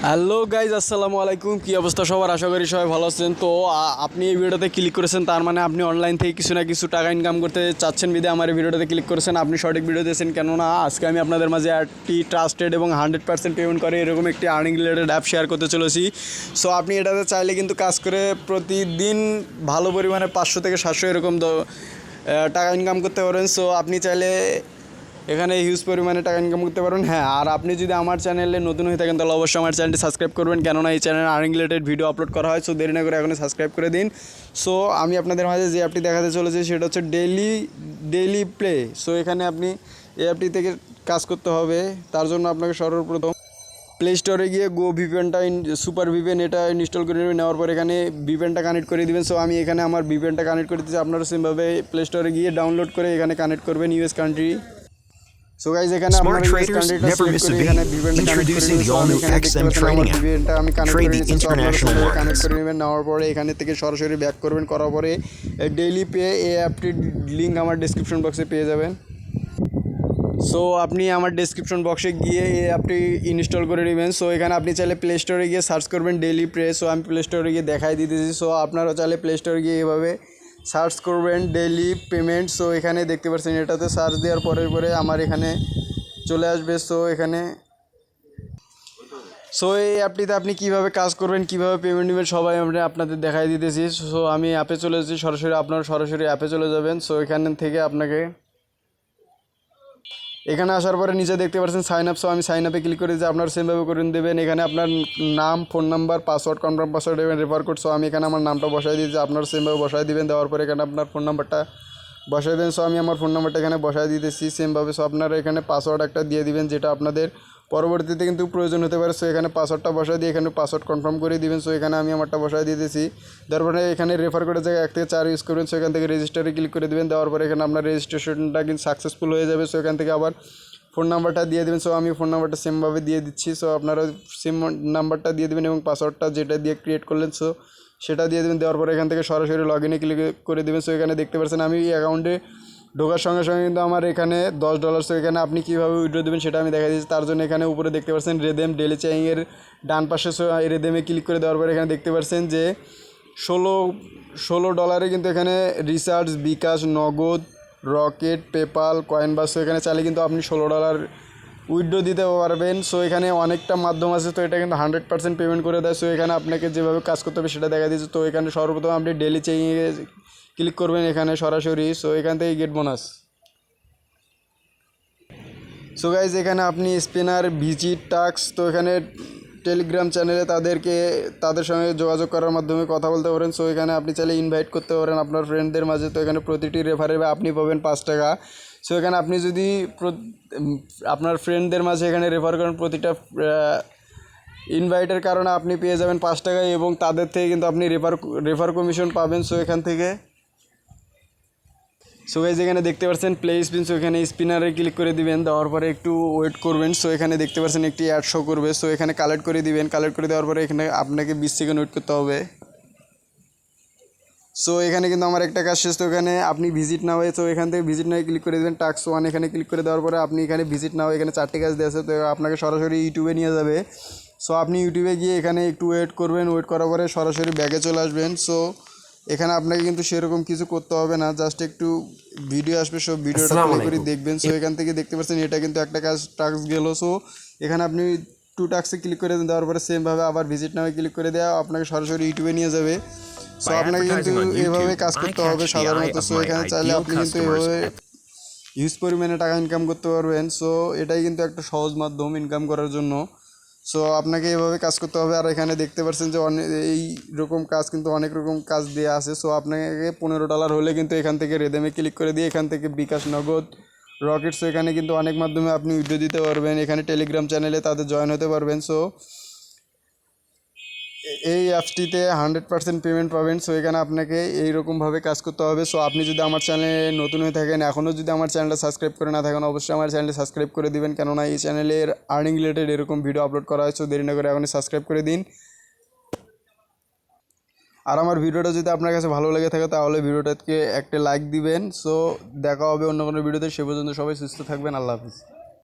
Hello guys, আসসালামু আলাইকুম। কী অবস্থা সবার? আশা করি সবাই ভালো আছেন। তো আপনি এই ভিডিওতে ক্লিক করেছেন, তার মানে আপনি অনলাইন থেকে কিছু না কিছু টাকা ইনকাম করতে চাচ্ছেন বিধে আমার এই ভিডিওতে ক্লিক করেছেন। আপনি সঠিক ভিডিও দিয়েছেন, কেননা আজকে আমি আপনাদের মাঝে একটি ট্রাস্টেড এবং 100% পেমেন্ট করে এরকম একটি আর্নিং রিলেটেড অ্যাপ শেয়ার করতে চলেছি। সো আপনি এটাতে চাইলে কিন্তু কাজ করে প্রতিদিন ভালো পরিমাণে 500 থেকে 700 এরকম টাকা ইনকাম করতে পারেন। সো আপনি চাইলে এখানে হিউজ পরিমাণে টাকা ইনকাম করতে পারবেন। হ্যাঁ, আর আপনি যদি আমার চ্যানেলে নতুন হয়ে থাকেন তাহলে অবশ্যই আমার চ্যানেলটি সাবস্ক্রাইব করবেন, কেননা এই চ্যানেলে আর্নিং রিলেটেড ভিডিও আপলোড করা হয়। সো দেরি না করে এখনই সাবস্ক্রাইব করে দিন। সো আমি আপনাদের মাঝে যে অ্যাপটি দেখাতে চলেছি সেটা হচ্ছে ডেইলি প্লে। সো এখানে আপনি এই অ্যাপটি থেকে কাজ করতে হবে। তার জন্য আপনাকে সর্বপ্রথম প্লে স্টোরে গিয়ে ভিপিএনটা সুপার ভিপিএন এটা ইনস্টল করে নেবেন। নেওয়ার পর এখানে ভিপিএনটা কানেক্ট করে দেবেন। সো আমি এখানে আমার ভিপিএনটা কানেক্ট করে দিচ্ছি। আপনারা সেমভাবে প্লে স্টোরে গিয়ে ডাউনলোড করে এখানে কানেক্ট করবেন ইউএস কান্ট্রি। সো গাইজ, এখানে আপনারা ইউএস কান্ট্রিটা সিলেক্ট করে এখানে ভিপিএনটা কানেক্ট করে নেবেন। সো আমি এখানে দেখতে পাচ্ছেন আমার ভিপিএনটা আমি কানেক্ট করে নিয়েছি। সো আপনারা সেভাবে কানেক্ট করে নেবেন। নেওয়ার পরে এখানে থেকে সরাসরি ব্যাক করবেন। করার পরে ডেইলি পে এই অ্যাপটির লিঙ্ক আমার ডেসক্রিপশন বক্সে পেয়ে যাবেন। সো আপনি আমার ডেসক্রিপশন বক্সে গিয়ে এই অ্যাপটি ইনস্টল করে নেবেন। সো এখানে আপনি চাইলে প্লে স্টোরে গিয়ে সার্চ করবেন ডেইলি পে। সো আমি প্লে স্টোরে গিয়ে দেখাই দিতেছি। সো আপনারা চাইলে প্লে স্টোরে গিয়ে এভাবে সার্চ করবেন ডেইলি পেমেন্ট। সো এখানে দেখতে পাচ্ছেন এটাতে সার্চ দেওয়ার পরে আমার এখানে চলে আসবে। সো এই অ্যাপটিতে আপনি কীভাবে কাজ করবেন, কীভাবে পেমেন্ট নেবেন সবাই আমরা আপনাদের দেখাই দিতেছি। সো আমি অ্যাপে চলে এসেছি, আপনারা সরাসরি অ্যাপে চলে যাবেন। সো এখান থেকে আপনাকে এখানে আসার পরে নিচে দেখতে পাচ্ছেন সাইন আপ। সো আমি সাইন আপে ক্লিক করে দিচ্ছি। আপনারা সেমভাবে করে দেবেন। এখানে আপনার নাম, phone number, password, confirm password এবং রেফার কোড। সো আমি এখানে আমার নামটা বসাই দিয়েছি, আপনারা সেমভাবে বসাই দিবেন। দেওয়ার পরে এখানে আপনার ফোন নাম্বারটা বসাই দেবেন। সো আমি আমার ফোন নাম্বারটা এখানে বসাই দিতেছি সেমভাবে। সো আপনারা এখানে পাসওয়ার্ড একটা দিয়ে দিবেন, যেটা আপনাদের পরবর্তীতে কিন্তু প্রয়োজন হতে পারে। সো এখানে পাসওয়ার্ডটা বসাই দিয়ে এখানে পাসওয়ার্ড কনফার্ম করে দিবেন। সো এখানে আমি আমারটা বসাই দিতেছি। তারপরে এখানে রেফার করে জায়গায় 1 থেকে 4 ইউজ করবেন। সো এখান থেকে রেজিস্টারে ক্লিক করে দেবেন। দেওয়ার পরে এখানে আপনার রেজিস্ট্রেশনটা কিন্তু সাকসেসফুল হয়ে যাবে। সো এখান থেকে আবার ফোন নাম্বারটা দিয়ে দেবেন। সো আমি ফোন নাম্বারটা সেমভাবে দিয়ে দিচ্ছি। সো আপনারা সেম নাম্বারটা দিয়ে দেবেন এবং পাসওয়ার্ডটা যেটা দিয়ে ক্রিয়েট করলেন সো সেটা দিয়ে দেবেন। দেওয়ার পরে এখান থেকে সরাসরি লগ ইনে ক্লিক করে দেবেন। সো এখানে দেখতে পাচ্ছেন আমি অ্যাকাউন্টে ঢোকার সঙ্গে সঙ্গে কিন্তু আমার এখানে $10। সো এখানে আপনি কীভাবে উইথড্র দেবেন সেটা আমি দেখা দিচ্ছি। তার জন্য এখানে উপরে দেখতে পাচ্ছেন রেদেম ডেলি চেইংয়ের ডান পাশে। সো এই রেদেমে ক্লিক করে দেওয়ার পরে এখানে দেখতে পাচ্ছেন যে $16 কিন্তু এখানে রিচার্জ, বিকাশ, নগদ, রকেট, পেপাল, কয়েনবাস। সো এখানে চাইলে কিন্তু আপনি $16 উইথড্র দিতে পারবেন। সো এখানে অনেকটা মাধ্যম আছে, তো এটা কিন্তু 100% পেমেন্ট করে দেয়। সো এখানে আপনাকে যেভাবে কাজ করতে হবে সেটা দেখা দিচ্ছে। তো এখানে সর্বপ্রথম আপনি ডেলি চেইংয়ে ক্লিক করবেন এখানে সরাসরি। সো এখান থেকে গেট বোনাস। সো গাইজ, এখানে আপনি স্পিনার, ভিজিট, টাস্ক। তো এখানে টেলিগ্রাম চ্যানেলে তাদের সঙ্গে যোগাযোগ করার মাধ্যমে কথা বলতে পারেন। সো এখানে আপনি চাইলে ইনভাইট করতে পারেন আপনার ফ্রেন্ডদের মাঝে। তো এখানে প্রতিটি রেফারে আপনি পাবেন 5 টাকা। সো এখানে আপনি যদি আপনার ফ্রেন্ডদের মাঝে এখানে রেফার করেন, প্রতিটা ইনভাইটের কারণে আপনি পেয়ে যাবেন 5 টাকা এবং তাদের থেকে কিন্তু আপনি রেফার কমিশন পাবেন। সো এখান থেকে সো গাইজ, এখানে দেখতে পাচ্ছেন প্লে স্পিন। সো এখানে স্পিনারে ক্লিক করে দিবেন। দেওয়ার পরে একটু ওয়েট করবেন। সো এখানে দেখতে পাচ্ছেন একটি অ্যাড শো করবে। সো এখানে কালেক্ট করে দিবেন। কালেক্ট করে দেওয়ার পরে এখানে আপনাকে 20 সেকেন্ড ওয়েট করতে হবে। সো এখানে কিন্তু আমার একটা কাজ শেষ। তো এখানে আপনি ভিজিট নাও, তো এখান থেকে ভিজিট নাও ক্লিক করে দেবেন। টাস্ক 1 এখানে ক্লিক করে দেওয়ার পরে আপনি এখানে ভিজিট নাও, এখানে 4টি কাজ দেওয়া আছে। তো আপনাকে সরাসরি ইউটিউবে নিয়ে যাবে। সো আপনি ইউটিউবে গিয়ে এখানে একটু ওয়েট করবেন। ওয়েট করার পরে সরাসরি ব্যাগে চলে আসবেন। সো এখানে আপনাকে কিন্তু সেরকম কিছু করতে হবে না, জাস্ট একটু ভিডিও আসবে, সব ভিডিওটা প্লে করে দেখবেন। সো এখান থেকে দেখতে পাচ্ছেন এটা কিন্তু একটা কাজ টাস্ক গেল। সো এখানে আপনি 2 টাস্কে ক্লিক করে দেওয়ার পরে সেমভাবে আবার ভিজিট নাও ক্লিক করে দেওয়া আপনাকে সরাসরি ইউটিউবে নিয়ে যাবে। সো আপনাকে কিন্তু এভাবে কাজ করতে হবে সাধারণত। সো এখানে চাইলে আপনি কিন্তু এভাবে হিউজ পরিমাণে টাকা ইনকাম করতে পারবেন। সো এটাই কিন্তু একটা সহজ মাধ্যম ইনকাম করার জন্য। সো আপনাকে এভাবে কাজ করতে হবে। আর এখানে দেখতে পাচ্ছেন যে এই রকম কাজ কিন্তু অনেক রকম কাজ দেওয়া আছে। সো আপনাকে $15 হলে কিন্তু এখান থেকে রেদেমে ক্লিক করে দিয়ে এখান থেকে বিকাশ, নগদ, রকেটস এখানে কিন্তু অনেক মাধ্যমে আপনি উইথড্র দিতে পারবেন। এখানে টেলিগ্রাম চ্যানেলে তাদের জয়েন হতে পারবেন। সো এই অ্যাপসটিতে 100% পেমেন্ট পাবেন। সো এখানে আপনাকে এইরকমভাবে কাজ করতে হবে। সো আপনি যদি আমার চ্যানেলে নতুন হয়ে থাকেন, এখনও যদি আমার চ্যানেলটা সাবস্ক্রাইব করে না থাকেন, অবশ্যই আমার চ্যানেলটি সাবস্ক্রাইব করে দিবেন, কেননা এই চ্যানেলের আর্নিং রিলেটেড এরকম ভিডিও আপলোড করা হয়। সো দেরি না করে এখনই সাবস্ক্রাইব করে দিন। আর আমার ভিডিওটা যদি আপনার কাছে ভালো লেগে থাকে তাহলে ভিডিওটাকে একটা লাইক দিবেন। সো দেখা হবে অন্য কোনো ভিডিওতে। সে পর্যন্ত সবাই সুস্থ থাকবেন। আল্লাহ হাফিজ।